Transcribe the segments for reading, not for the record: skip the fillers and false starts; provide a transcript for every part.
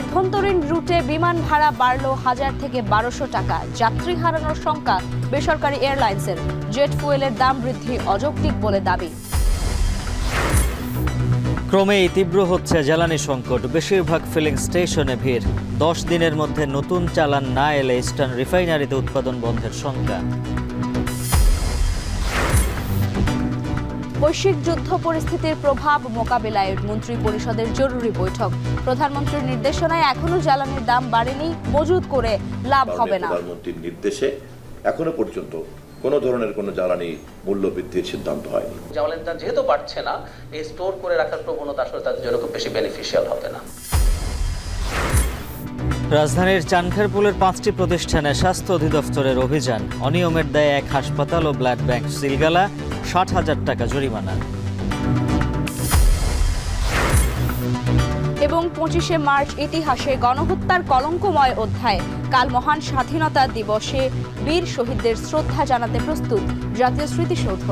অভ্যন্তরীণ রুটে বিমান ভাড়া বাড়ল 1000 থেকে 1200 টাকা। যাত্রী হারানোর শঙ্কা বেসরকারি এয়ারলাইন্সের। জেট ফুয়েলের দাম বৃদ্ধি অযৌক্তিক বলে দাবি। ক্রমেই তীব্র হচ্ছে জ্বালানি সংকট। বেশিরভাগ ফিলিং স্টেশনে ভিড়। 10 দিনের মধ্যে নতুন চালান না এলে ইস্টার্ন রিফাইনারিতে উৎপাদন বন্ধের শঙ্কা। বৈশ্বিক যুদ্ধ পরিস্থিতির প্রভাব মোকাবিলায় মন্ত্রী পরিষদের জরুরি বৈঠক। প্রধানমন্ত্রীর নির্দেশনায় এখনো জ্বালানির দাম বাড়েনি, মজুত করে লাভ হবে না। প্রধানমন্ত্রীর নির্দেশে এখনো পর্যন্ত কোনো ধরনের কোনো জ্বালানি মূল্য বৃদ্ধির সিদ্ধান্ত হয়নি। জ্বালানির দাম যেহেতু বাড়ছে না, এই স্টোর করে রাখার প্রবণতা আসলে তাদের জন্য খুব বেশি বেনিফিশিয়াল হবে না। রাজধানীর চানখারপুলের 5টি প্রতিষ্ঠানে স্বাস্থ্য অধিদপ্তরের অভিযান। অনিয়মের দায়ে এক হাসপাতাল ও ব্লাড ব্যাংক সিলগালা, 60,000 টাকা জরিমানা। এবং 25শে মার্চ ইতিহাসে গণহত্যার কলঙ্কময় অধ্যায়। কাল মহান স্বাধীনতা দিবসে বীর শহীদদের শ্রদ্ধা জানাতে প্রস্তুত জাতীয় স্মৃতিসৌধ।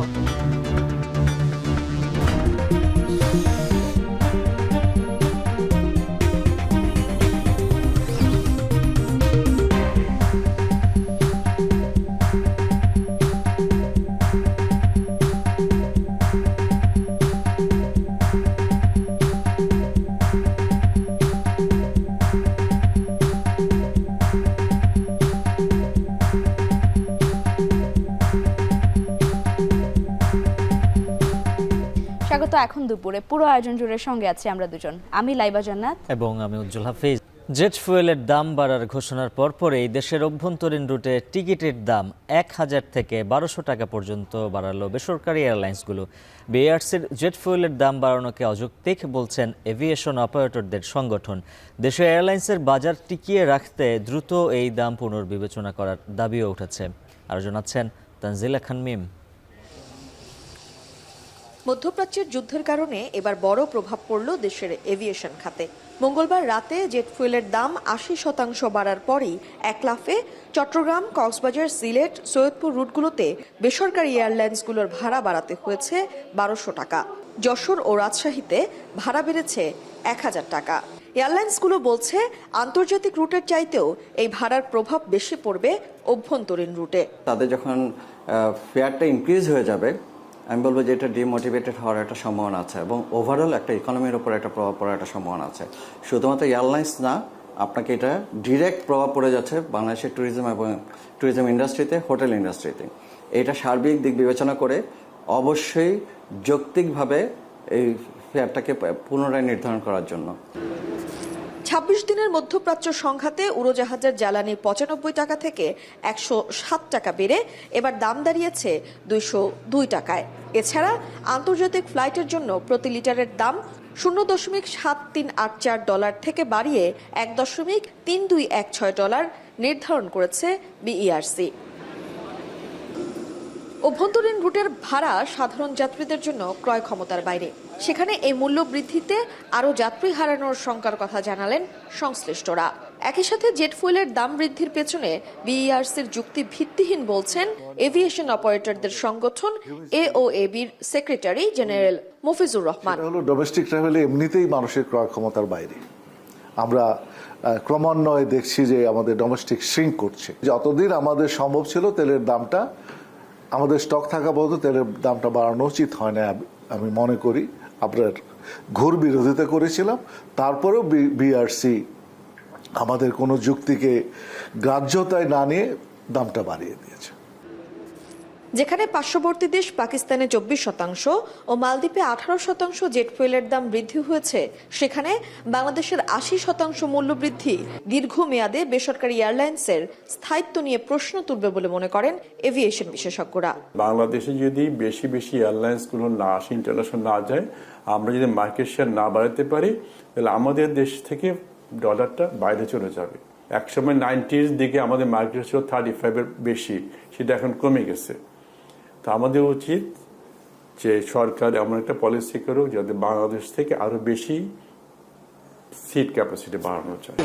স্বাগত এখন দুপুরে। পুরো আয়োজন জুড়ে সঙ্গে আছি আমরা দুজন, আমি লাইবা জান্নাত এবং আমি উজ্জ্বল হাফিজ। জেট ফুয়েলের দাম বাড়ার ঘোষণার পরপরই দেশের অভ্যন্তরীণ রুটে টিকিটের দাম 1000 থেকে 1200 টাকা পর্যন্ত বাড়ালো বেসরকারি এয়ারলাইন্সগুলো। বিএআরসির জেট ফুয়েলের দাম বাড়ানোকে অযৌক্তিক বলছেন এভিয়েশন অপারেটরদের সংগঠন। দেশে এয়ারলাইন্সের বাজার টিকিয়ে রাখতে দ্রুত এই দাম পুনর্বিবেচনা করার দাবিও উঠেছে। আরও জানাচ্ছেন তানজিলা খান মিম। মধ্যপ্রাচ্যের যুদ্ধের কারণে এবার বড় প্রভাব পড়ল দেশের এভিয়েশন খাতে। মঙ্গলবার রাতে জেট ফুয়েলের দাম 80% বাড়ার পরই এক লাফে চট্টগ্রাম, কক্সবাজার, সিলেট, সৈয়দপুর রুটগুলোতে বেসরকারি এয়ারলাইন্সগুলোর ভাড়া বাড়াতে হয়েছে 1200 টাকা। যশোর ও রাজশাহীতে ভাড়া বেড়েছে 1000 টাকা। এয়ারলাইন্সগুলো বলছে আন্তর্জাতিক রুটের চাইতেও এই ভাড়ার প্রভাব বেশি পড়বে অভ্যন্তরীণ রুটে। তাদের যখন ফেয়ারটা ইনক্রিজ হয়ে যাবে, আমি বলবো যে এটা ডিমোটিভেটেড হওয়ার একটা সম্ভাবনা আছে এবং ওভারঅল একটা ইকোনমির উপর একটা প্রভাব পড়ার একটা সম্ভাবনা আছে। শুধুমাত্র এয়ারলাইন্স না, আপনাকে এটা ডিরেক্ট প্রভাব পড়ে যাচ্ছে বাংলাদেশের ট্যুরিজম এবং ট্যুরিজম ইন্ডাস্ট্রিতে, হোটেল ইন্ডাস্ট্রিতে। এটা সার্বিক দিক বিবেচনা করে অবশ্যই যৌক্তিকভাবে এই ফেয়ারটাকে পুনরায় নির্ধারণ করার জন্য। 26 দিনের মধ্যপ্রাচ্য সংঘাতে উড়োজাহাজের জ্বালানি 95 টাকা থেকে 107 টাকা বেড়ে এবার দাম দাঁড়িয়েছে 202 টাকায়। এছাড়া আন্তর্জাতিক ফ্লাইটের জন্য প্রতি লিটারের দাম $0.7384 থেকে বাড়িয়ে $1.3216 নির্ধারণ করেছে বিইআরসি। অভ্যন্তরীণ রুটের ভাড়া সাধারণ যাত্রীদের জন্য ক্রয় ক্ষমতার বাইরে। সেখানে এই মূল্য বৃদ্ধিতে আরও যাত্রী হারানোর শঙ্কার কথা জানালেন সংশ্লিষ্টরা। একই সাথে জেট ফুয়েলের দাম বৃদ্ধির পেছনে বিইআরসির যুক্তি ভিত্তিহীন বলছেন এভিয়েশন অপারেটরদের সংগঠন এওএবির secretary general Mafizur Rahman. Domestic ট্রাভেলে এমনিতেই মানুষের ক্রয় ক্ষমতার বাইরে। আমরা ক্রমান্বয়ে দেখছি যে আমাদের ডোমেস্টিক শ্রিঙ্ক করছে। যতদিন আমাদের সম্ভব ছিল তেলের দামটা, আমাদের স্টক থাকা পর্যন্ত তেলের দামটা বাড়ানো উচিত হয় না আমি মনে করি। আপনার ঘোর বিরোধিতা করেছিলাম, তারপরেও বিআরসি আমাদের কোনো যুক্তিকে গ্রাহ্যতায় না নিয়ে দামটা বাড়িয়ে দিয়েছে। যেখানে পার্শ্ববর্তী দেশ পাকিস্তানে 24% ও মালদ্বীপে 18% জেট ফুয়েলের দাম বৃদ্ধি হয়েছে, সেখানে বাংলাদেশের 80% মূল্য বৃদ্ধি দীর্ঘমেয়াদে বেসরকারি এয়ারলাইন্সের স্থায়িত্ব নিয়ে প্রশ্ন তুলবে বলে মনে করেন এভিয়েশন বিশেষজ্ঞরা। বাংলাদেশে যদি বেশি বেশি এয়ারলাইন্সগুলো না আসে, ইন্টারন্যাশনাল না যায়, আমরা যদি মার্কেট শেয়ার না বাড়াতে পারি, তাহলে আমাদের দেশ থেকে ডলারটা বাইরে চলে যাবে। একসময় 90s দিকে আমাদের মার্কেট ছিল 35-এর বেশি, সেটা এখন কমে গেছে। তো আমাদের উচিত যে সরকার এমন একটা পলিসি করুক যাতে বাংলাদেশ থেকে আরো বেশি সিট ক্যাপাসিটি বাড়ানো যায়।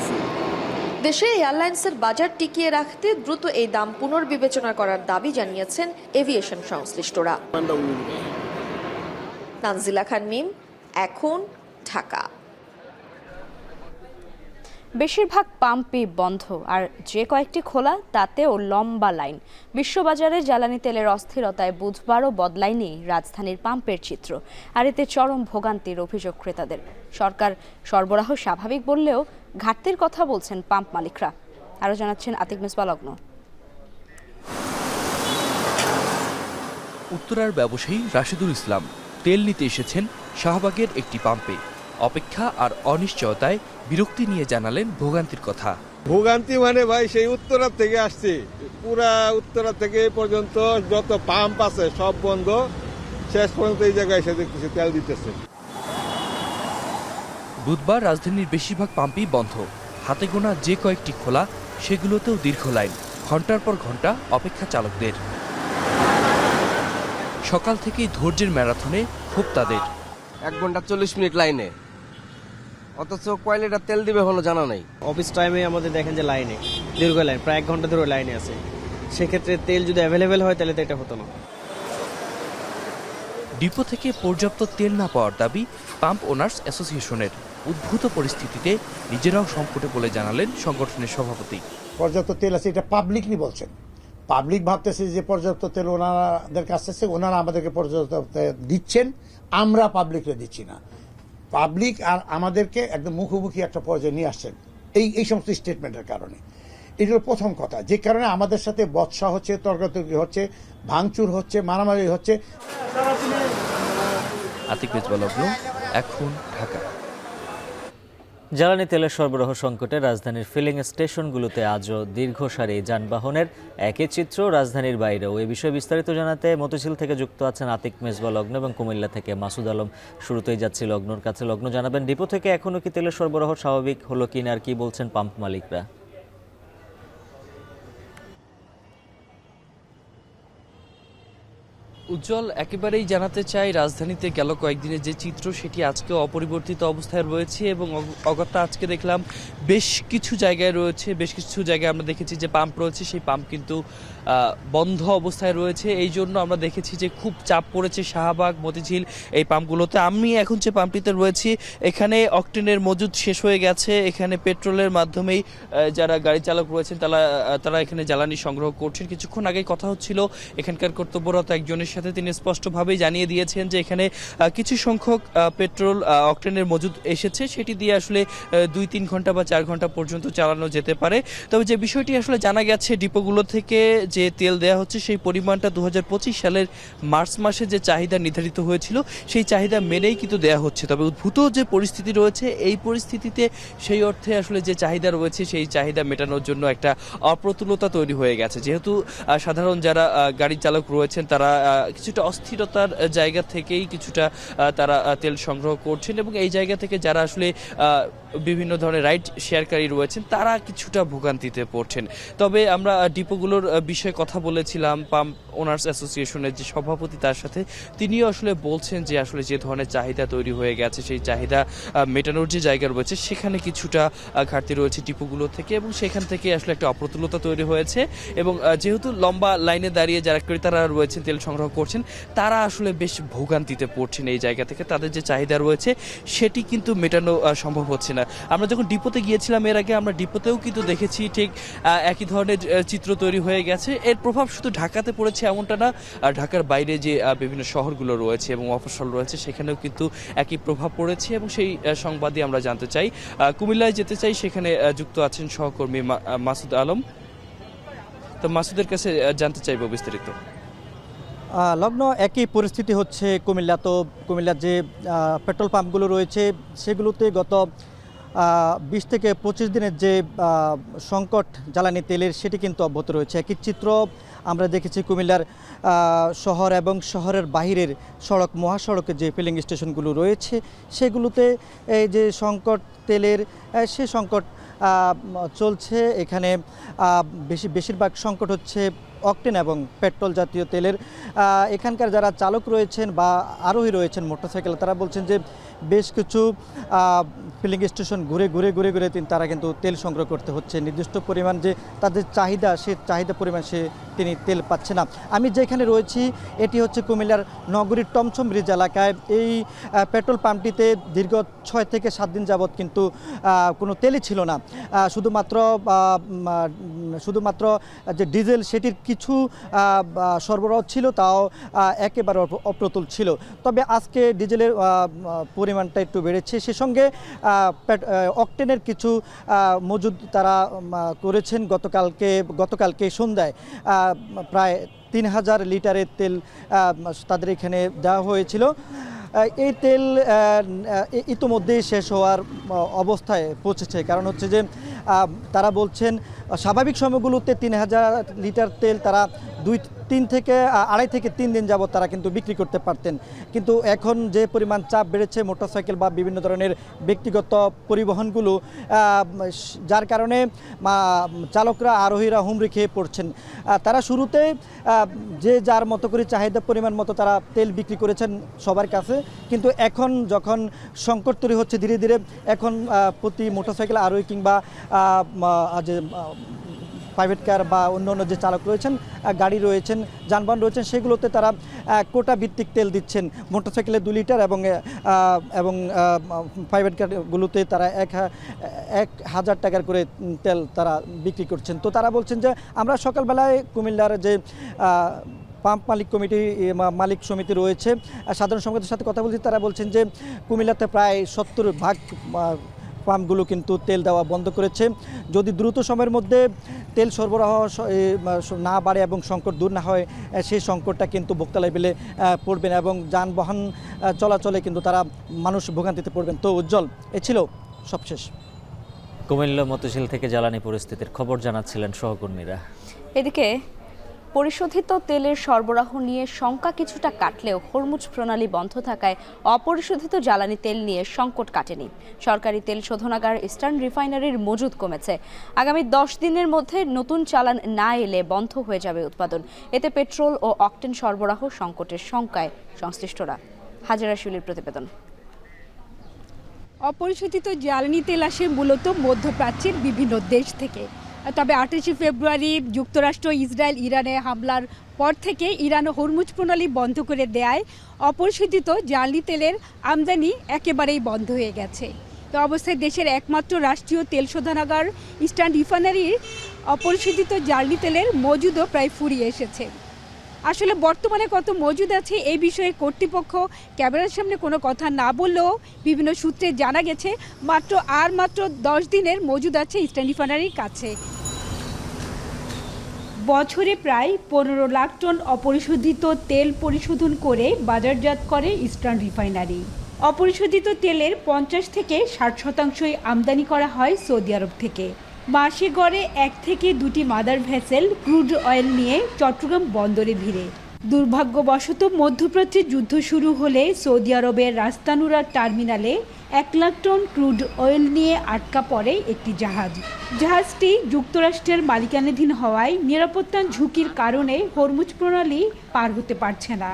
দেশে এয়ারলাইন্সের বাজার টিকিয়ে রাখতে দ্রুত এই দাম পুনর্বিবেচনা করার দাবি জানিয়েছেন এভিয়েশন সংশ্লিষ্টরা। তানজিলা খান মিম, এখন, ঢাকা। বেশিরভাগ পাম্পই বন্ধ, আর যে কয়েকটি খোলা তাতেও লম্বা লাইন। বিশ্ববাজারে জ্বালানি তেলের অস্থিরতায় বুধবারও বদলায়নি রাজধানীর পাম্পের চিত্র, আর এতে চরম ভোগান্তির অভিযোগ ক্রেতাদের। সরকার সরবরাহ স্বাভাবিক বললেও ঘাটতির কথা বলছেন পাম্প মালিকরা। আরও জানাচ্ছেন আতিক মেজবা লগ্ন। উত্তরার ব্যবসায়ী রাশিদুল ইসলাম তেল নিতে এসেছেন শাহবাগের একটি পাম্পে। অপেক্ষা আর অনিশ্চয়তায় বিরক্তি নিয়ে জানালেন ভোগান্তির কথা। ভোগান্তি মানে ভাই সেই উত্তরা থেকে আসছে, পুরা উত্তরা থেকে পর্যন্ত যত পাম্প আছে সব বন্ধ, শেষ পর্যন্ত এই জায়গায় এসে দেখতেছি তেল দিতেছে। বুধবার রাজধানীর বেশিরভাগ পাম্পই বন্ধ, হাতে গোনা যে কয়েকটি খোলা সেগুলোতেও দীর্ঘ লাইন, ঘন্টার পর ঘন্টা অপেক্ষা চালকদের। সকাল থেকেই ধৈর্যের ম্যারাথনে ক্ষোভ তাদের। 1 ঘন্টা 40 মিনিট লাইনে, অথচ কয় লিটার তেল দিবে হলো জানা নেই। অফিস টাইমে আমাদের দেখেন যে লাইনে দীর্ঘ লাইন, প্রায় 1 ঘন্টা ধরে লাইনে আছে। সেক্ষেত্রে তেল যদি অ্যাভেলেবেল হয় তাহলে তো এটা হতো না। ডিপো থেকে পর্যাপ্ত তেল না পাওয়ার দাবি পাম্প ওনার্স অ্যাসোসিয়েশনের। উদ্ভূত পরিস্থিতিতে নিজেরাও সংকটে বলে জানালেন সংগঠনের সভাপতি। পর্যাপ্ত তেল আছে এটা পাবলিকলি বলছেন, পাবলিক ভাবতেছে যে পর্যাপ্ত তেল ওনাদের কাছে আছে, ওনারা আমাদেরকে পর্যাপ্ত দিচ্ছেন, আমরা পাবলিকরে দিচ্ছি না। পাবলিক আর আমাদেরকে একদম মুখোমুখি একটা পর্যায়ে নিয়ে আসছেন এই সমস্ত স্টেটমেন্টের কারণে। এটা হলো প্রথম কথা, যে কারণে আমাদের সাথে বচসা হচ্ছে, তর্কাতর্কি হচ্ছে, ভাঙচুর হচ্ছে, মারামারি হচ্ছে। আতিক মেজবা লগ্ন, এখন ঢাকা। জ্বালানি তেলের সরবরাহ সংকটে রাজধানীর ফিলিং স্টেশনগুলোতে আজও দীর্ঘ সারি যানবাহনের, একই চিত্র রাজধানীর বাইরেও। এই বিষয়ে বিস্তারিত জানাতে মতিঝিল থেকে যুক্ত আছেন আতিক মেজবা লগ্ন এবং কুমিল্লা থেকে মাসুদ আলম। শুরুতেই যাচ্ছি লগ্নর কাছে। লগ্ন, জানাবেন ডিপো থেকে এখনও কি তেলের সরবরাহ স্বাভাবিক হলো কিনা, আর কি বলছেন পাম্প মালিকরা? উজ্জ্বল, একেবারেই জানাতে চাই রাজধানীতে গেল কয়েকদিনের যে চিত্র সেটি আজকেও অপরিবর্তিত অবস্থায় রয়েছে এবং অগত্যা আজকে দেখলাম বেশ কিছু জায়গায় রয়েছে, বেশ কিছু জায়গায় আমরা দেখেছি যে পাম্প রয়েছে, সেই পাম্প কিন্তু বন্ধ অবস্থায় রয়েছে। এই জন্য আমরা দেখেছি যে খুব চাপ পড়েছে শাহবাগ, মতিঝিল এই পাম্পগুলোতে। আমি এখন যে পাম্পটিতে রয়েছি এখানে অকটেনের মজুদ শেষ হয়ে গেছে। এখানে পেট্রোলের মাধ্যমেই যারা গাড়ি চালক রয়েছেন তারা এখানে জ্বালানি সংগ্রহ করছেন। কিছুক্ষণ আগেই কথা হচ্ছিল এখানকার কর্তব্যরত একজনের সাথে, তিনি স্পষ্টভাবেই জানিয়ে দিয়েছেন যে এখানে কিছু সংখ্যক পেট্রোল অকটেনের মজুদ এসেছে, সেটি দিয়ে আসলে 2-3 ঘন্টা বা 4 ঘন্টা পর্যন্ত চালানো যেতে পারে। তবে যে বিষয়টি আসলে জানা গেছে ডিপোগুলো থেকে যে তেল দেওয়া হচ্ছে সেই পরিমাণটা 2025 সালের মার্চ মাসে যে চাহিদা নির্ধারিত হয়েছিল সেই চাহিদা মেনেই কিন্তু দেওয়া হচ্ছে। তবে উদ্ভূত যে পরিস্থিতি রয়েছে এই পরিস্থিতিতে সেই অর্থে আসলে যে চাহিদা রয়েছে সেই চাহিদা মেটানোর জন্য একটা অপ্রতুলতা তৈরি হয়ে গেছে। যেহেতু সাধারণ যারা গাড়ি চালক রয়েছেন তারা কিছুটা অস্থিরতার জায়গা থেকেই কিছুটা তারা তেল সংগ্রহ করছেন এবং এই জায়গা থেকে যারা আসলে বিভিন্ন ধরনের রাইড শেয়ারকারী রয়েছেন তারা কিছুটা ভোগান্তিতে পড়ছেন। তবে আমরা ডিপোগুলোর বিষয়ে কথা বলেছিলাম পাম্প ওনার্স অ্যাসোসিয়েশনের যে সভাপতি, তার সাথে তিনিও আসলে বলছেন যে আসলে যে ধরনের চাহিদা তৈরি হয়ে গেছে সেই চাহিদা মেটানোর যে জায়গা রয়েছে সেখানে কিছুটা ঘাটতি রয়েছে ডিপোগুলো থেকে এবং সেখান থেকে আসলে একটা অপ্রতুলতা তৈরি হয়েছে। এবং যেহেতু লম্বা লাইনে দাঁড়িয়ে যারা ক্রেতারা রয়েছেন তেল সংগ্রহ করছেন তারা আসলে বেশ ভোগান্তিতে পড়ছেন এই জায়গা থেকে। তাদের যে চাহিদা রয়েছে সেটি কিন্তু মেটানো সম্ভব হচ্ছে না। আমরা যখন ডিপোতে গিয়েছিলাম এর আগে, আমরা ডিপোতেও কিন্তু দেখেছি ঠিক একই ধরনের চিত্র তৈরি হয়ে গেছে। এর প্রভাব শুধু ঢাকাতে পড়েছে এমনটা না, ঢাকার বাইরে যে বিভিন্ন শহরগুলো রয়েছে এবং মফস্বল রয়েছে সেখানেও কিন্তু একই প্রভাব পড়েছে এবং সেই সংবাদই আমরা জানতে চাই। কুমিল্লায় যেতে চাই, সেখানে যুক্ত আছেন সহকর্মী মাসুদ আলম। তো মাসুদের কাছে জানতে চাইব বিস্তারিত। লগ্ন একই পরিস্থিতি হচ্ছে কুমিল্লা। তো কুমিল্লার যে পেট্রোল পাম্পগুলো রয়েছে সেগুলোতে গত 20 থেকে 25 দিনের যে সংকট জ্বালানি তেলের সেটি কিন্তু অব্যাহত রয়েছে। একই চিত্র আমরা দেখেছি কুমিল্লার শহর এবং শহরের বাহিরের সড়ক, মহাসড়কে যে ফিলিং স্টেশনগুলো রয়েছে সেগুলোতে এই যে সংকট তেলের সে সংকট চলছে। এখানে বেশিরভাগ সংকট হচ্ছে অকটেন এবং পেট্রোল জাতীয় তেলের। এখানকার যারা চালক রয়েছেন বা আরোহী রয়েছেন মোটরসাইকেল, তারা বলছেন যে বেশ কিছু ফিলিং স্টেশন ঘুরে তারা কিন্তু তেল সংগ্রহ করতে হচ্ছে। নির্দিষ্ট পরিমাণ যে তাদের চাহিদা, সে চাহিদা পরিমাণ সে তিনি তেল পাচ্ছে না। আমি যেখানে রয়েছি এটি হচ্ছে কুমিল্লার নগরীর টমছম ব্রিজ এলাকায়। এই পেট্রোল পাম্পটিতে দীর্ঘ 6 থেকে 7 দিন যাবৎ কিন্তু কোনো তেলই ছিল না। শুধুমাত্র যে ডিজেল সেটির কিছু সরবরাহ ছিল, তাও একেবারে অপ্রতুল ছিল। তবে আজকে ডিজেলের পরিমাণটা একটু বেড়েছে। সে সঙ্গে অকটেনের কিছু মজুদ তারা করেছেন। গতকালকে সন্ধ্যায় প্রায় 3000 লিটারের তেল তাদের এখানে দেওয়া হয়েছিল। এই তেল ইতোমধ্যেই শেষ হওয়ার অবস্থায় পৌঁছেছে। কারণ হচ্ছে যে তারা বলছেন স্বাভাবিক সময়গুলোতে 3000 লিটার তেল তারা 2-3 থেকে 2.5 থেকে 3 দিন যাবত তারা কিন্তু বিক্রি করতে পারতেন। কিন্তু এখন যে পরিমাণ চাপ বেড়েছে মোটরসাইকেল বা বিভিন্ন ধরনের ব্যক্তিগত পরিবহনগুলো, যার কারণে চালকরা আরোহীরা হুমড়ি খেয়ে পড়ছেন। তারা শুরুতে যে যার মতো করে চাহিদা পরিমাণ মতো তারা তেল বিক্রি করেছেন সবার কাছে, কিন্তু এখন যখন সংকট তৈরি হচ্ছে ধীরে ধীরে, এখন প্রতি মোটরসাইকেল আরোহী কিংবা যে প্রাইভেট কার বা অন্য যে চালক রয়েছেন, গাড়ি রয়েছেন, যানবাহন রয়েছেন, সেগুলোতে তারা কোটা ভিত্তিক তেল দিচ্ছেন। মোটরসাইকেলে 2 লিটার এবং প্রাইভেট কারগুলোতে তারা 1000 টাকার করে তেল তারা বিক্রি করছেন। তো তারা বলছেন যে আমরা সকালবেলায় কুমিল্লার যে পাম্প মালিক সমিতি রয়েছে, সাধারণ সম্পাদকের সাথে কথা বলছি। তারা বলছেন যে কুমিল্লাতে প্রায় 70% পাম্পগুলো কিন্তু তেল দেওয়া বন্ধ করেছে। যদি দ্রুত সময়ের মধ্যে তেল সরবরাহ না বাড়ে এবং সংকট দূর না হয়, সেই সংকটটা কিন্তু ভোক্তা লেভেলে পড়বে না এবং যানবাহন চলাচলে কিন্তু তারা মানুষ ভোগান্তিতে পড়বেন। তো উজ্জ্বল, এ ছিল সবশেষ। কুমিল্লা মতিঝিল থেকে জ্বালানি পরিস্থিতির খবর জানাচ্ছিলেন সহকর্মীরা। এদিকে পরিশোধিত তেলের সরবরাহ নিয়ে শঙ্কা কিছুটা কাটলেও হরমুজ প্রণালী বন্ধ থাকায় অপরিশোধিত জ্বালানি তেল নিয়ে সংকট কাটেনি। সরকারি তেল শোধনাগার ইস্টার্ন রিফাইনারির মজুদ কমেছে। আগামী 10 দিনের মধ্যে নতুন চালান না এলে বন্ধ হয়ে যাবে উৎপাদন। এতে পেট্রোল ও অকটেন সরবরাহ সংকটের শঙ্কায় সংশ্লিষ্টরা। হাজেরা শিউলির প্রতিবেদন। অপরিশোধিত জ্বালানি তেল আসে মূলত মধ্যপ্রাচ্যের বিভিন্ন দেশ থেকে। তবে 28 ফেব্রুয়ারি যুক্তরাষ্ট্র, ইসরায়েল, ইরানে হামলার পর থেকে ইরান হরমুজ প্রণালী বন্ধ করে দেয় অপরিশোধিত জ্বালানি তেলের আমদানি একেবারেই বন্ধ হয়ে গেছে। তো অবস্থায় দেশের একমাত্র রাষ্ট্রীয় তেল শোধনাগার ইস্টার্ন রিফাইনারির অপরিশোধিত জ্বালানি তেলের মজুদও প্রায় ফুরিয়ে এসেছে। আসলে বর্তমানে কত মজুদ আছে এই বিষয়ে কর্তৃপক্ষ ক্যামেরার সামনে কোনো কথা না বললেও বিভিন্ন সূত্রে জানা গেছে মাত্র 10 দিনের মজুদ আছে ইস্টার্ন রিফাইনারির কাছে। বছরে প্রায় 15 লাখ টন অপরিশোধিত তেল পরিশোধন করে বাজারজাত করে ইস্টার্ন রিফাইনারি। অপরিশোধিত তেলের 50 থেকে 60% আমদানি করা হয় সৌদি আরব থেকে। মাসে গড়ে 1 থেকে 2টি মাদার ভেসেল ক্রুড অয়েল নিয়ে চট্টগ্রাম বন্দরে ভিড়ে। দুর্ভাগ্যবশত মধ্যপ্রাচ্যে যুদ্ধ শুরু হলে সৌদি আরবের রাস্তানুরা টার্মিনালে 1 লাখ টন ক্রুড অয়েল নিয়ে আটকা পড়ে একটি জাহাজ। জাহাজটি যুক্তরাষ্ট্রের মালিকানাধীন হওয়ায় নিরাপত্তার ঝুঁকির কারণে হরমুজ প্রণালী পার হতে পারছে না।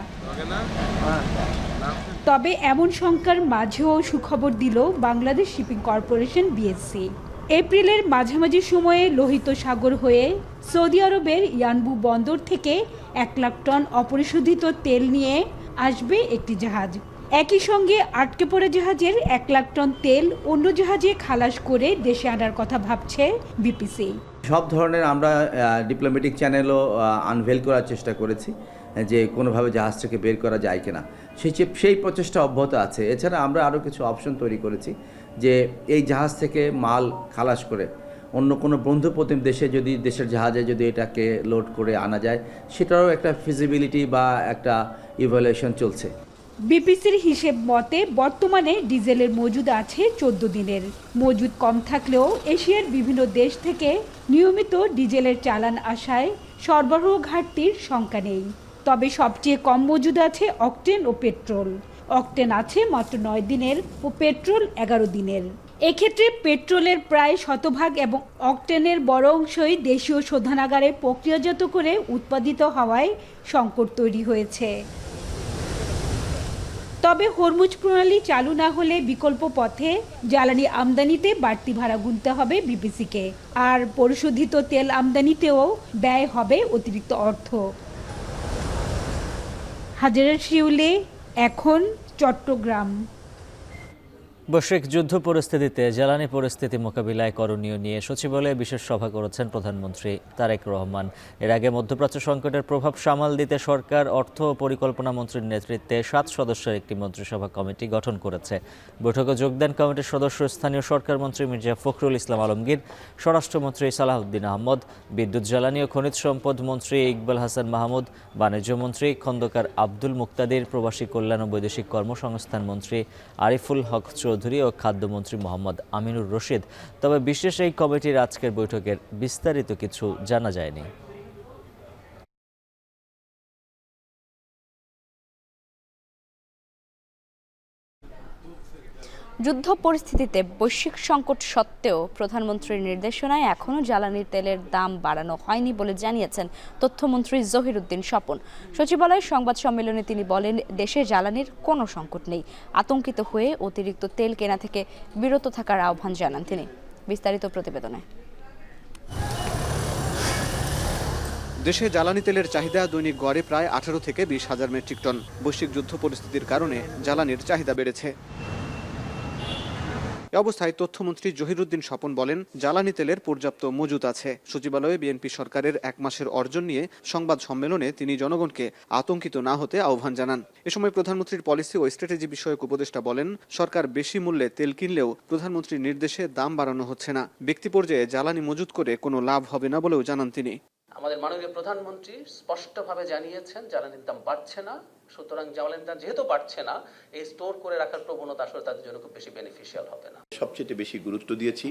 তবে এমন শঙ্কার মাঝেও সুখবর দিল বাংলাদেশ শিপিং কর্পোরেশন বিএসসি। এপ্রিলের মাঝামাঝি সময়ে লোহিত সাগর হয়ে সৌদি আরবের ইয়ানবু বন্দর থেকে 1 লাখ টন অপরিশোধিত তেল নিয়ে আসবে একটি জাহাজ। একই সঙ্গে আটকে পড়ে জাহাজের 1 লাখ টন তেল অন্য জাহাজে খালাস করে দেশে আনার কথা ভাবছে বিপিসি। সব ধরনের আমরা ডিপ্লোম্যাটিক চ্যানেলও আনভেল করার চেষ্টা করেছি যে কোনোভাবে জাহাজটাকে বের করা যায় কিনা, সেই প্রচেষ্টা অব্যাহত আছে। এছাড়া আমরা আরও কিছু অপশন তৈরি করেছি যে এই জাহাজ থেকে মাল খালাস করে অন্য কোনো বন্ধুপ্রতিম দেশে যদি দেশের জাহাজে যদি এটাকে লোড করে আনা যায়, সেটারও একটা ফিজিবিলিটি বা একটা ইভ্যালুয়েশন চলছে। বিপিসির হিসেব মতে বর্তমানে ডিজেলের মজুদ আছে 14 দিনের। মজুদ কম থাকলেও এশিয়ার বিভিন্ন দেশ থেকে নিয়মিত ডিজেলের চালান আসায় সরবরাহ ঘাটতির শঙ্কা নেই। তবে সবচেয়ে কম মজুদ আছে অকটেন ও পেট্রোল। অকটেন আছে মাত্র 9 দিনের ও পেট্রোল 11 দিনের। এক্ষেত্রে পেট্রোলের প্রায় 100% এবং অকটেনের বড় অংশই দেশীয় শোধনাগারে প্রক্রিয়াজাত করে উৎপাদিত হওয়ায় সংকট তৈরি হয়েছে। তবে হরমুজ প্রণালী চালু না হলে বিকল্প পথে জ্বালানি আমদানিতে বাড়তি ভাড়া গুনতে হবে বিপিসিকে, আর পরিশোধিত তেল আমদানিতেও ব্যয় হবে অতিরিক্ত অর্থ। হাজারা শিউলি, এখন চট্টগ্রাম। বৈশ্বিক যুদ্ধ পরিস্থিতিতে জ্বালানি পরিস্থিতি মোকাবিলায় করণীয় নিয়ে সচিবালয়ে বিশেষ সভা করেছেন প্রধানমন্ত্রী তারেক রহমান। এর আগে মধ্যপ্রাচ্য সংকটের প্রভাব সামাল দিতে সরকার অর্থ ও পরিকল্পনা মন্ত্রীর নেতৃত্বে 7 সদস্যের একটি মন্ত্রিসভা কমিটি গঠন করেছে। বৈঠকে যোগ দেন কমিটির সদস্য স্থানীয় সরকার মন্ত্রী মির্জা ফখরুল ইসলাম আলমগীর, স্বরাষ্ট্রমন্ত্রী সালাহউদ্দিন আহমদ, বিদ্যুৎ জ্বালানি ও খনিজ সম্পদ মন্ত্রী ইকবাল হাসান মাহমুদ, বাণিজ্য মন্ত্রী খন্দকার আব্দুল মুক্তাদির, প্রবাসী কল্যাণ ও বৈদেশিক কর্মসংস্থান মন্ত্রী আরিফুল হক চৌধুরী ও খাদ্যমন্ত্রী মোহাম্মদ আমিনুর রশিদ। তবে বিশেষ এই কমিটির আজকের বৈঠকের বিস্তারিত কিছু জানা যায়নি। যুদ্ধ পরিস্থিতিতে বৈশ্বিক সংকট সত্ত্বেও প্রধানমন্ত্রীর নির্দেশনায় এখনও জ্বালানি তেলের দাম বাড়ানো হয়নি বলে জানিয়েছেন তথ্যমন্ত্রী জহিরুদ্দিন স্বপন। সচিবালয়ের সংবাদ সম্মেলনে তিনি বলেন, দেশে জ্বালানির কোনো সংকট নেই। আতঙ্কিত হয়ে অতিরিক্ত তেল কেনা থেকে বিরত থাকার আহ্বান জানান তিনি। বিস্তারিত প্রতিবেদনে। দেশে জ্বালানি তেলের চাহিদা দৈনিক গড়ে প্রায় 18 থেকে 20 হাজার মেট্রিক টন। বৈশ্বিক যুদ্ধ পরিস্থিতির কারণে জ্বালানির চাহিদা বেড়েছে। এ অবস্থায় তথ্যমন্ত্রী জহিরুদ্দিন স্বপন বলেন, জ্বালানি তেলের পর্যাপ্ত মজুত আছে। সচিবালয়ে বিএনপি সরকারের 1 মাসের অর্জন নিয়ে সংবাদ সম্মেলনে তিনি জনগণকে আতঙ্কিত না হতে আহ্বান জানান। এ সময় প্রধানমন্ত্রীর পলিসি ও স্ট্র্যাটেজি বিষয়ক উপদেষ্টা বলেন, সরকার বেশি মূল্যে তেল কিনলেও প্রধানমন্ত্রীর নির্দেশে দাম বাড়ানো হচ্ছে না। ব্যক্তি পর্যায়ে জ্বালানি মজুত করে কোনো লাভ হবে না বলেও জানান তিনি। আমাদের মাননীয় প্রধানমন্ত্রী স্পষ্টভাবে জানিয়েছেন জ্বালানির দাম বাড়ছে না, সুতরাং জ্বালানির দাম যেহেতু বাড়ছে না, এই স্টোর করে রাখার প্রবণতা আসলে তাদের জন্য খুব বেশি বেনিফিশিয়াল হবে না। সবচেয়ে বেশি গুরুত্ব দিয়েছি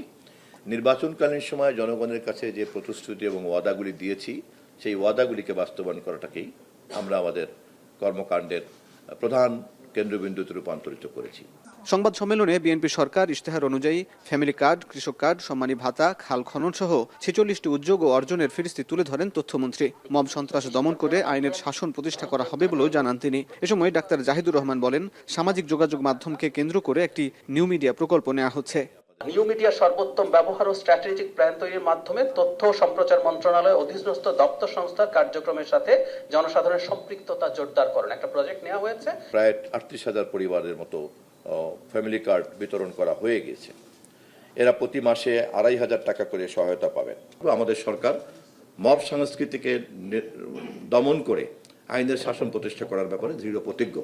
নির্বাচনকালীন সময় জনগণের কাছে যে প্রতিশ্রুতি এবং ওয়াদাগুলি দিয়েছি, সেই ওয়াদাগুলিকে বাস্তবায়ন করাটাকেই আমরা আমাদের কর্মকাণ্ডের প্রধান কেন্দ্রবিন্দুতে রূপান্তরিত করেছি। সংবাদ সম্মেলনে বিএনপি সরকার ইশতেহার অনুযায়ী ফ্যামিলি কার্ড, কৃষক কার্ড, সম্মানী ভাতা, খাল খনন সহ 46টি উদ্যোগ ও অর্জনের ফিরিস্তি তুলে ধরেন তথ্যমন্ত্রী। মব সন্ত্রাস দমন করে আইনের শাসন প্রতিষ্ঠা করা হবে বলেও জানান তিনি। এ সময় ডাক্তার জাহিদুর রহমান বলেন, সামাজিক যোগাযোগ মাধ্যমকে কেন্দ্র করে একটি নিউ মিডিয়া প্রকল্প নেওয়া হচ্ছে। নিউ মিডিয়ার সর্বোত্তম ব্যবহার ও স্ট্র্যাটেজিক প্ল্যান তৈরির মাধ্যমে তথ্য ও সম্প্রচার মন্ত্রণালয় অধীনস্থ দপ্তর সংস্থার কার্যক্রমের সাথে জনসাধারণের সম্পৃক্ততা জোরদার করেন একটা প্রজেক্ট নেওয়া হয়েছে। প্রায় 38,000 পরিবারের মতো ফ্যামিলি কার্ড বিতরণ করা হয়ে গেছে। এরা প্রতি মাসে 2,500 টাকা করে সহায়তা পাবেন। আমাদের সরকার মব সংস্কৃতিকে দমন করে আইনের শাসন প্রতিষ্ঠা করার ব্যাপারে দৃঢ় প্রতিজ্ঞ।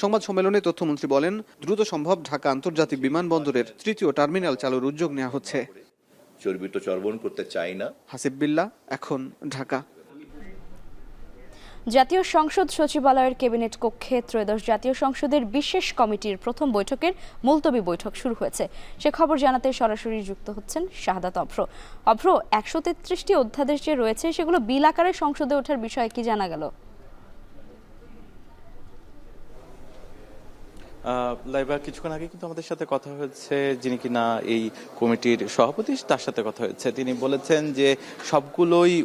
সংবাদ সম্মেলনে তথ্যমন্ত্রী বলেন, দ্রুত সম্ভব ঢাকা আন্তর্জাতিক বিমানবন্দরের 3য় টার্মিনাল চালুর উদ্যোগ নেওয়া হচ্ছে। চর্বিত চর্বণ করতে চাই না। হাসিব বিল্লাহ, এখন ঢাকা। জাতীয় সংসদ সচিবালয়ের ক্যাবিনেট কক্ষে ত্রয়োদশ জাতীয় সংসদের বিশেষ কমিটির প্রথম বৈঠকের মুলতবি বৈঠক শুরু হয়েছে। সে খবর জানাতে সরাসরি যুক্ত হচ্ছেন শাহাদাত অভ্র। অভ্র, 133টি অধ্যাদেশ যে রয়েছে সেগুলো বিল আকারে সংসদে ওঠার বিষয়ে কি জানা গেল? লাইবা, কিছুক্ষণ আগে কিন্তু আমাদের সাথে কথা হয়েছে যিনি কিনা এই কমিটির সভাপতি, তার সাথে কথা হয়েছে। তিনি বলেছেন যে সবগুলোই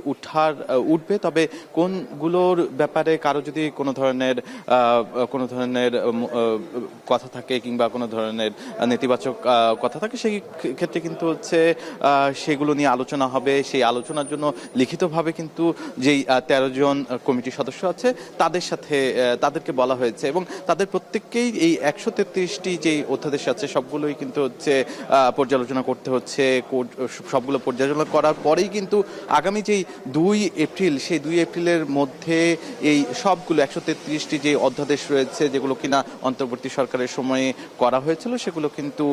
উঠবে, তবে কোনগুলোর ব্যাপারে কারো যদি কোনো ধরনের কথা থাকে কিংবা কোনো ধরনের নেতিবাচক কথা থাকে, সেই ক্ষেত্রে কিন্তু সেগুলো নিয়ে আলোচনা হবে। সেই আলোচনার জন্য লিখিতভাবে কিন্তু যেই 13 জন কমিটির সদস্য আছে তাদেরকে বলা হয়েছে এবং তাদের প্রত্যেককেই এই 133টি যে অধ্যাদেশ আছে সবগুলোই কিন্তু পর্যালোচনা করতে হচ্ছে। সবগুলো পর্যালোচনা করার পরেই কিন্তু আগামী যেই 2 এপ্রিল, সেই 2 এপ্রিলের মধ্যে এই সবগুলো 133টি যে অধ্যাদেশ রয়েছে যেগুলো কিনা অন্তর্বর্তী সরকারের সময়ে করা হয়েছিল, সেগুলো কিন্তু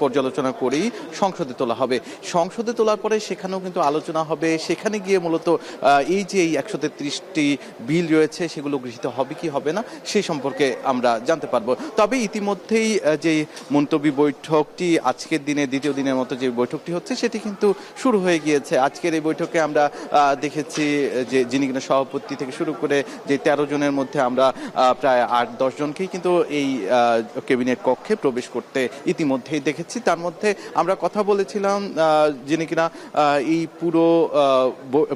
পর্যালোচনা করেই সংসদে তোলা হবে। সংসদে তোলার পরে সেখানেও কিন্তু আলোচনা হবে। সেখানে গিয়ে মূলত এই যে এই 133টি বিল রয়েছে সেগুলো গৃহীত হবে কি হবে না সেই সম্পর্কে আমরা জানতে পারবো। তবে ইতিমধ্যেই যে মুলতবি বৈঠকটি আজকের দিনে দ্বিতীয় দিনের মতো যে বৈঠকটি হচ্ছে সেটি কিন্তু শুরু হয়ে গিয়েছে। আজকের এই বৈঠকে আমরা দেখেছি যে যিনি কিনা সভাপতি থেকে শুরু করে যে 13 জনের মধ্যে আমরা প্রায় 8-10 জনকেই কিন্তু এই ক্যাবিনেট কক্ষে প্রবেশ করতে ইতিমধ্যেই দেখেছি। তার মধ্যে আমরা কথা বলেছিলাম যিনি কিনা এই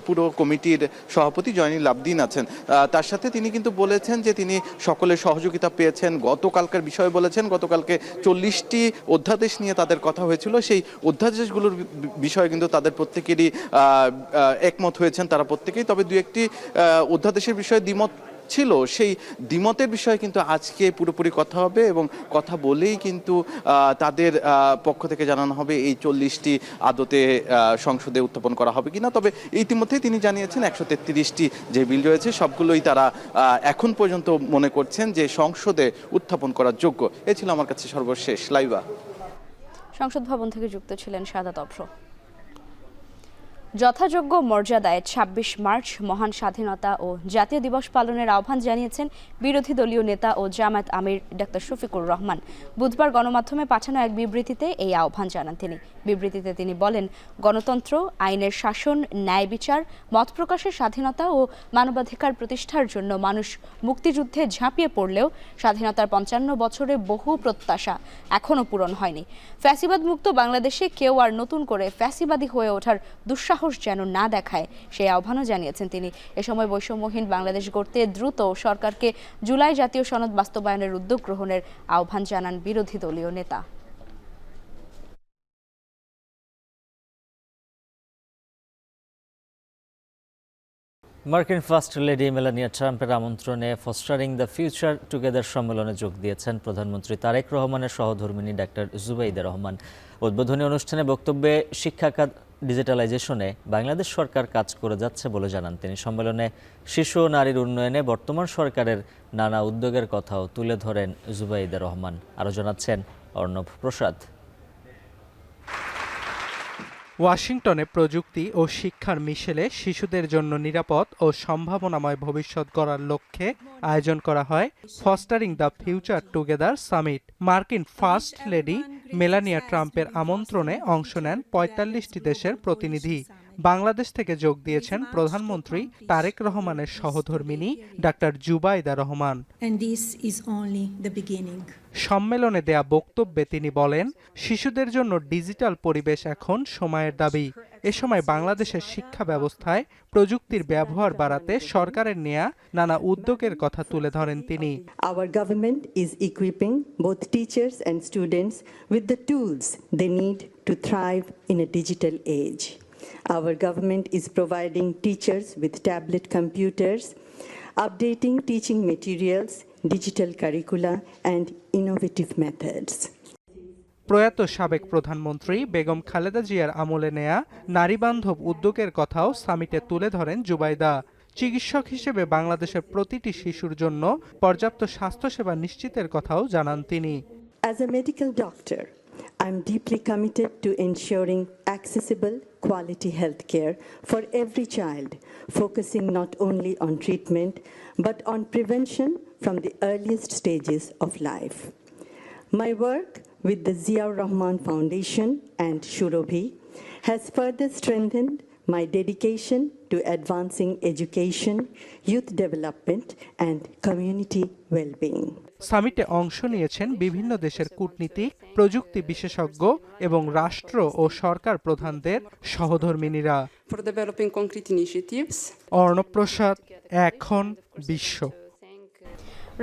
পুরো কমিটির সভাপতি জয়নুল আবদিন আছেন, তার সাথে তিনি কিন্তু বলেছেন যে তিনি সকলের সহযোগিতা পেয়েছেন। গতকালকার বিষয় বলেছেন, গতকালকে 40টি অধ্যাদেশ নিয়ে তাদের কথা হয়েছিল, সেই অধ্যাদেশগুলোর বিষয়ে কিন্তু তাদের প্রত্যেকেরই একমত হয়েছেন তারা প্রত্যেকেই। তবে দু একটি অধ্যাদেশের বিষয়ে দ্বিমত ছিল, সেই দ্বিমতের বিষয়ে কিন্তু আজকে পুরোপুরি কথা হবে এবং কথা বলেই কিন্তু তাদের পক্ষ থেকে জানানো হবে এই 40টি আদতে সংসদে উত্থাপন করা হবে কিনা। তবে ইতিমধ্যেই তিনি জানিয়েছেন 133টি যে বিল রয়েছে সবগুলোই তারা এখন পর্যন্ত মনে করছেন যে সংসদে উত্থাপন করার যোগ্য। এ ছিল আমার কাছে সর্বশেষ। লাইবা। সংসদ ভবন থেকে যুক্ত ছিলেন সাদাত অভ্র। যথাযোগ্য মর্যাদায় ২৬ মার্চ মহান স্বাধীনতা ও জাতীয় দিবস পালনের আহ্বান জানিয়েছেন বিরোধী দলীয় নেতা ও জামায়াত আমির ডক্টর শফিকুর রহমান। বুধবার গণমাধ্যমে পাঠানো এক বিবৃতিতে এই আহ্বান জানান তিনি। বিবৃতিতে তিনি বলেন, গণতন্ত্র, আইনের শাসন, ন্যায় বিচার, মত প্রকাশের স্বাধীনতা ও মানবাধিকার প্রতিষ্ঠার জন্য মানুষ মুক্তিযুদ্ধে ঝাঁপিয়ে পড়লেও স্বাধীনতার ৫৫ বছরে বহু প্রত্যাশা এখনও পূরণ হয়নি। ফ্যাসিবাদ মুক্ত বাংলাদেশে কেউ আর নতুন করে ফ্যাসিবাদী হয়ে ওঠার দুঃসাহস যেন না দেখায়, সেই আহ্বানও জানিয়েছেন তিনি। এ সময় বৈষম্যহীন বাংলাদেশ গড়তে দ্রুত সরকারকে জুলাই জাতীয় সনদ বাস্তবায়নের উদ্যোগ গ্রহণের আহ্বান জানান বিরোধী দলীয় নেতা। মার্কিন ফার্স্ট লেডি মেলানিয়া ট্রাম্পের আমন্ত্রণে ফস্টারিং দ্য ফিউচার টুগেদার সম্মেলনে যোগ দিয়েছেন প্রধানমন্ত্রী তারেক রহমানের সহধর্মিণী ডাক্তার জুবাইদা রহমান। উদ্বোধনী অনুষ্ঠানে বক্তব্যে শিক্ষা খাত ডিজিটালাইজেশনে বাংলাদেশ সরকার কাজ করে যাচ্ছে বলে জানান তিনি। সম্মেলনে শিশু ও নারীর উন্নয়নে বর্তমান সরকারের নানা উদ্যোগের কথাও তুলে ধরেন জুবাইদা রহমান। আরও জানাচ্ছেন অর্ণব প্রসাদ। ওয়াশিংটনে প্রযুক্তি ও শিক্ষার মিশেলে শিশুদের জন্য নিরাপদ ও সম্ভাবনাময় ভবিষ্যৎ গড়ার লক্ষ্যে আয়োজন করা হয় fostering the future together summit. মার্কিন ফার্স্ট লেডি মেলানিয়া ট্রাম্পের আমন্ত্রণে অংশ নেন ৪৫টি দেশের প্রতিনিধি। বাংলাদেশ থেকে যোগ দিয়েছেন প্রধানমন্ত্রী তারেক রহমানের সহধর্মিণী ডাক্তার জুবাইদা রহমান। সম্মেলনে দেয়া বক্তব্যে তিনি বলেন, শিশুদের জন্য ডিজিটাল পরিবেশ এখন সময়ের দাবি। এ সময় বাংলাদেশের শিক্ষা ব্যবস্থায় প্রযুক্তির ব্যবহার বাড়াতে সরকারের নেয়া নানা উদ্যোগের কথা তুলে ধরেন তিনি। Our government is equipping both teachers and students with the tools they need to thrive in a digital age. Our government is providing teachers with tablet computers, updating teaching materials, digital curricula, and innovative methods. প্রয়াত সাবেক প্রধানমন্ত্রী বেগম খালেদা জিয়ার আমলে নেয়া নারীবান্ধব উদ্যোগের কথাও সামিটে তুলে ধরেন জুবাইদা। চিকিৎসক হিসেবে বাংলাদেশের প্রতিটি শিশুর জন্য পর্যাপ্ত স্বাস্থ্যসেবা নিশ্চিতের কথাও জানান তিনি। As a medical doctor, I'm deeply committed to ensuring accessible, quality healthcare for every child, focusing not only on treatment but on prevention from the earliest stages of life. My work with the Ziaur Rahman Foundation and Shurobhi has further strengthened my dedication to advancing education, youth development, and community well-being. সামিটে অংশ নিয়েছেন বিভিন্ন দেশের কূটনীতিক, প্রযুক্তি বিশেষজ্ঞ এবং রাষ্ট্র ও সরকার প্রধানদের সহধর্মিণীরা। অর্ণব প্রসাদ, এখন বিশ্ব।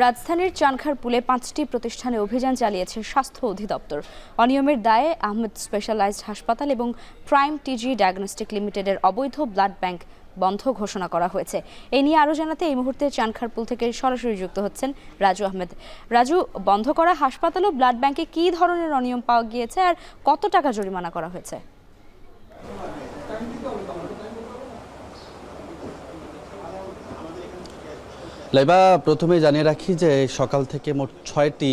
রাজধানীর চানখারপুলে 5টি প্রতিষ্ঠানে অভিযান চালিয়েছে স্বাস্থ্য অধিদপ্তর। অনিয়মের দায়ে আহমেদ স্পেশালাইজড হাসপাতাল এবং প্রাইম টিজি ডায়াগনস্টিক লিমিটেডের অবৈধ ব্লাড ব্যাংক বন্ধ ঘোষণা করা হয়েছে। এই নিয়ে আরও জানাতে এই মুহূর্তে চানখারপুল থেকে সরাসরি যুক্ত হচ্ছেন রাজু আহমেদ। রাজু, বন্ধ করা হাসপাতাল ও ব্লাড ব্যাংকে কী ধরনের অনিয়ম পাওয়া গিয়েছে আর কত টাকা জরিমানা করা হয়েছে? লাইবা, প্রথমে জানিয়ে রাখি যে সকাল থেকে মোট 6টি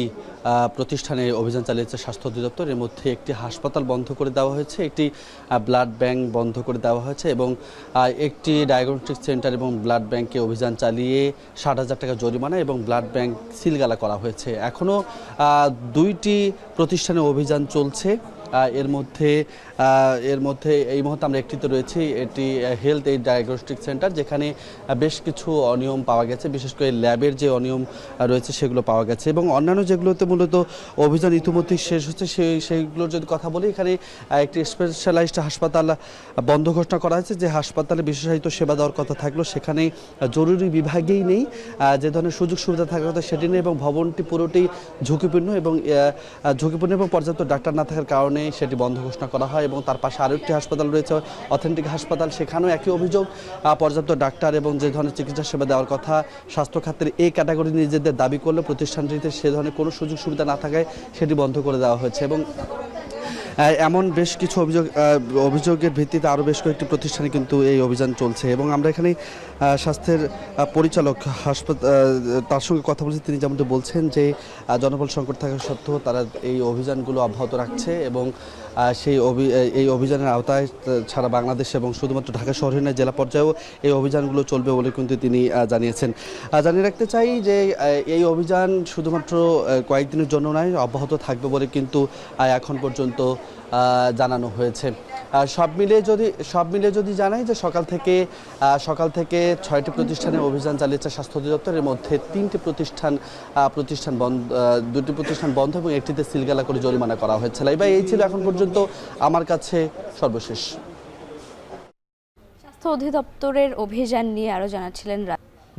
প্রতিষ্ঠানে অভিযান চালিয়েছে স্বাস্থ্য অধিদপ্তর। এর মধ্যে একটি হাসপাতাল বন্ধ করে দেওয়া হয়েছে, একটি ব্লাড ব্যাংক বন্ধ করে দেওয়া হয়েছে এবং একটি ডায়াগনস্টিক সেন্টার এবং ব্লাড ব্যাংকে অভিযান চালিয়ে 60,000 টাকা জরিমানা এবং ব্লাড ব্যাংক সিলগালা করা হয়েছে। এখনও 2টি প্রতিষ্ঠানে অভিযান চলছে। এর মধ্যে এই মুহূর্তে আমরা একটিতে রয়েছি, এটি হেলথ এইড ডায়াগনস্টিক সেন্টার, যেখানে বেশ কিছু অনিয়ম পাওয়া গেছে, বিশেষ করে ল্যাবের যে অনিয়ম রয়েছে সেগুলো পাওয়া গেছে এবং অন্যান্য যেগুলোতে মূলত অভিযান ইতিমধ্যেই শেষ হচ্ছে সেইগুলোর যদি কথা বলি, এখানে একটি স্পেশালাইজড হাসপাতাল বন্ধ ঘোষণা করা হয়েছে। যে হাসপাতালে বিশেষায়িত সেবা দেওয়ার কথা থাকলেও সেখানে জরুরি বিভাগেই নেই, যে ধরনের সুযোগ সুবিধা থাকার কথা সেটি নেই এবং ভবনটি পুরোটি ঝুঁকিপূর্ণ এবং পর্যাপ্ত ডাক্তার না থাকার কারণে সেটি বন্ধ ঘোষণা করা হয়। এবং তার পাশে আরও একটি হাসপাতাল রয়েছে, অথেন্টিক হাসপাতাল, সেখানেও একই অভিযোগ, পর্যাপ্ত ডাক্তার এবং যে ধরনের চিকিৎসা সেবা দেওয়ার কথা স্বাস্থ্য খাতের এই ক্যাটাগরি নিজেদের দাবি করলে প্রতিষ্ঠানটিতে সে ধরনের কোনো সুযোগ সুবিধা না থাকায় সেটি বন্ধ করে দেওয়া হয়েছে। এবং এমন বেশ কিছু অভিযোগের ভিত্তিতে আরও বেশ কয়েকটি প্রতিষ্ঠানে কিন্তু এই অভিযান চলছে এবং আমরা এখানে স্বাস্থ্যের পরিচালক তার সঙ্গে কথা বলছি। তিনি যেমন বলছেন যে জনবল সংকট থাকা সত্ত্বেও তারা এই অভিযানগুলো অব্যাহত রাখছে এবং এই অভিযানের আওতায় সারা বাংলাদেশ এবং শুধুমাত্র ঢাকা শহরে নয় জেলা পর্যায়েও এই অভিযানগুলো চলবে বলে কিন্তু তিনি জানিয়েছেন। জানিয়ে রাখতে চাই যে এই অভিযান শুধুমাত্র কয়েকদিনের জন্য নয়, অব্যাহত থাকবে বলে কিন্তু এখন পর্যন্ত জানানো হয়েছে। সব মিলিয়ে যদি জানাই যে সকাল থেকে 6টি প্রতিষ্ঠানে অভিযান চালিয়েছে স্বাস্থ্য অধিদপ্তরের মধ্যে 2টি প্রতিষ্ঠান বন্ধ এবং একটিতে সিলগালা করে জরিমানা করা হয়েছে। এই ছিল এখন পর্যন্ত আমার কাছে সর্বশেষ। স্বাস্থ্য অধিদপ্তরের অভিযান নিয়ে আরো জানাচ্ছিলেন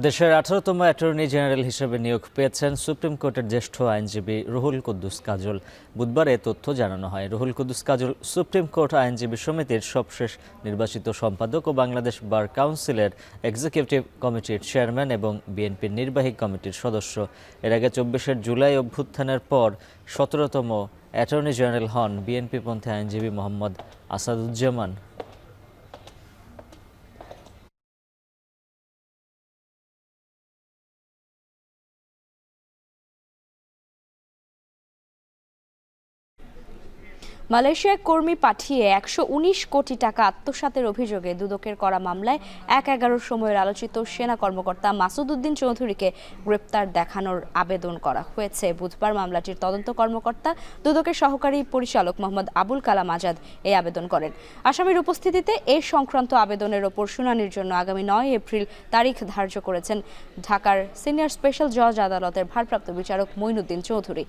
দেশের 18তম অ্যাটর্নি জেনারেল হিসেবে নিয়োগ পেয়েছেন সুপ্রিম কোর্টের জ্যেষ্ঠ আইনজীবী রুহুল কুদ্দুস কাজল। বুধবার এ তথ্য জানানো হয়। রুহুল কুদ্দুস কাজল সুপ্রিম কোর্ট আইনজীবী সমিতির সবশেষ নির্বাচিত সম্পাদক ও বাংলাদেশ বার কাউন্সিলের এক্সিকিউটিভ কমিটির চেয়ারম্যান এবং বিএনপির নির্বাহী কমিটির সদস্য। এর আগে 24 জুলাই অভ্যুত্থানের পর 17তম অ্যাটর্নি জেনারেল হন বিএনপিপন্থী আইনজীবী মোহাম্মদ আসাদুজ্জামান। মালয়েশিয়ায় কর্মী পাঠিয়ে 119 কোটি টাকা আত্মসাতের অভিযোগে দুদকের করা মামলায় 1/11 সময়ের আলোচিত সেনা কর্মকর্তা মাসুদ উদ্দিন চৌধুরীকে গ্রেপ্তার দেখানোর আবেদন করা হয়েছে। বুধবার মামলাটির তদন্ত কর্মকর্তা দুদকের সহকারী পরিচালক মোহাম্মদ আবুল কালাম আজাদ এই আবেদন করেন। আসামির উপস্থিতিতে এই সংক্রান্ত আবেদনের ওপর শুনানির জন্য আগামী 9 এপ্রিল তারিখ ধার্য করেছেন ঢাকার সিনিয়র স্পেশাল জজ আদালতের ভারপ্রাপ্ত বিচারক মঈনুদ্দিন চৌধুরী।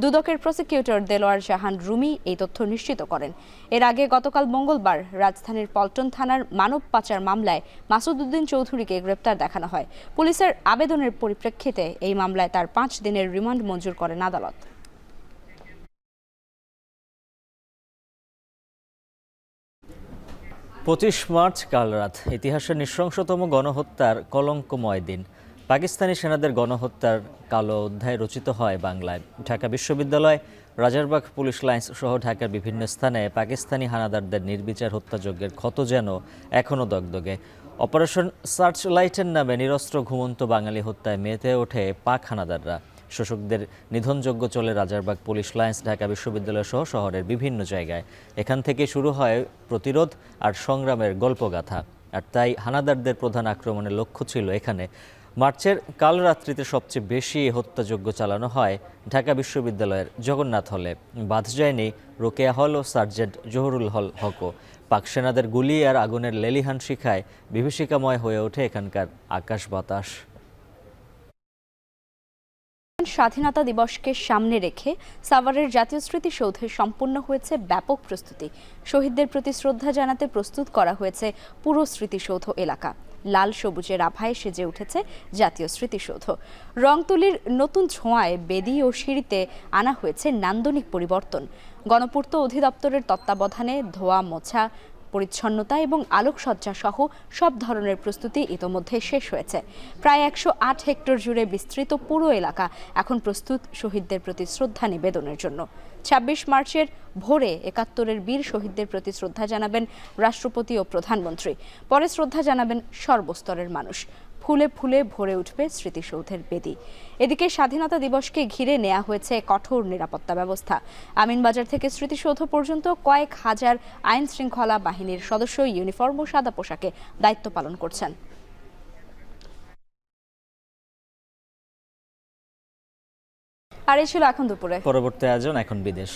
দুদকের প্রসিকিউটর দেলোয়ার জাহান রুমি এই তথ্য নিশ্চিত করেন। এর আগে গতকাল মঙ্গলবার রাজধানীর পল্টন থানার মানব পাচার মামলায় মাসুদ উদ্দিন চৌধুরীকে গ্রেপ্তার দেখানো হয়। পুলিশের আবেদনের পরিপ্রেক্ষিতে এই মামলায় তার 5 দিনের রিমান্ড মঞ্জুর করেন আদালত। পঁচিশ মার্চ কাল রাত ইতিহাসের নৃশংসতম গণহত্যার কলঙ্কময় দিন। পাকিস্তানি সেনাদের গণহত্যার কালো অধ্যায় রচিত হয় বাংলায়। ঢাকা বিশ্ববিদ্যালয়, রাজারবাগ পুলিশ লাইন্স সহ ঢাকার বিভিন্ন স্থানে পাকিস্তানি হানাদারদের নির্বিচার হত্যাযজ্ঞের ক্ষত যেন এখনও দগদগে। অপারেশন সার্চ লাইটের নামে নিরস্ত্র ঘুমন্ত বাঙালি হত্যায় মেতে ওঠে পাক হানাদাররা। শোষকদের নিধনযজ্ঞ চলে রাজারবাগ পুলিশ লাইন্স, ঢাকা বিশ্ববিদ্যালয় সহ শহরের বিভিন্ন জায়গায়। এখান থেকে শুরু হয় প্রতিরোধ আর সংগ্রামের গল্পগাথা। আর তাই হানাদারদের প্রধান আক্রমণের লক্ষ্য ছিল এখানে। মার্চের কাল রাত্রিতে সবচেয়ে বেশি হত্যাযজ্ঞ চালানো হয় ঢাকা বিশ্ববিদ্যালয়ের জগন্নাথ হলে। বাদ যায়নি রোকেয়া হল ও সার্জেন্ট জহুরুল হকও। পাক সেনাদের গুলি আর আগুনের লেলিহান শিখায় বিভীষিকাময় হয়ে ওঠে এখানকার আকাশ বাতাস। স্বাধীনতা দিবসকে সামনে রেখে সাভারের জাতীয় স্মৃতিসৌধে সম্পন্ন হয়েছে ব্যাপক প্রস্তুতি। শহীদদের প্রতি শ্রদ্ধা জানাতে প্রস্তুত করা হয়েছে পুরো স্মৃতিসৌধ এলাকা। লাল সবুজের আভায় সেজে উঠেছে জাতীয় স্মৃতিসৌধ। রংতুলির নতুন ছোঁয়ায় বেদি ও সিঁড়িতে আনা হয়েছে নান্দনিক পরিবর্তন। গণপূর্ত অধিদপ্তরের তত্ত্বাবধানে ধোয়া মোছা, পরিচ্ছন্নতা এবং আলোকসজ্জা সহ সব ধরনের প্রস্তুতি ইতোমধ্যে শেষ হয়েছে। প্রায় 108 হেক্টর জুড়ে বিস্তৃত পুরো এলাকা এখন প্রস্তুত শহীদদের প্রতি শ্রদ্ধা নিবেদনের জন্য। 26 মার্চের ভোরে 71-এর বীর শহীদদের প্রতি শ্রদ্ধা জানাবেন রাষ্ট্রপতি ও প্রধানমন্ত্রী। পরে শ্রদ্ধা জানাবেন সর্বস্তরের মানুষ। ফুলে ফুলে ভরে উঠবে স্মৃতিসৌধের বেদি। এদিকে স্বাধীনতা দিবসকে ঘিরে নেওয়া হয়েছে কঠোর নিরাপত্তা ব্যবস্থা। আমিনবাজার থেকে স্মৃতিসৌধ পর্যন্ত কয়েক হাজার আইন শৃঙ্খলা বাহিনীর সদস্য ইউনিফর্ম ও সাদা পোশাকে দায়িত্ব পালন করছেন। আর এই ছিল এখন দুপুরে। পরবর্তী আয়োজন এখন বিদেশ।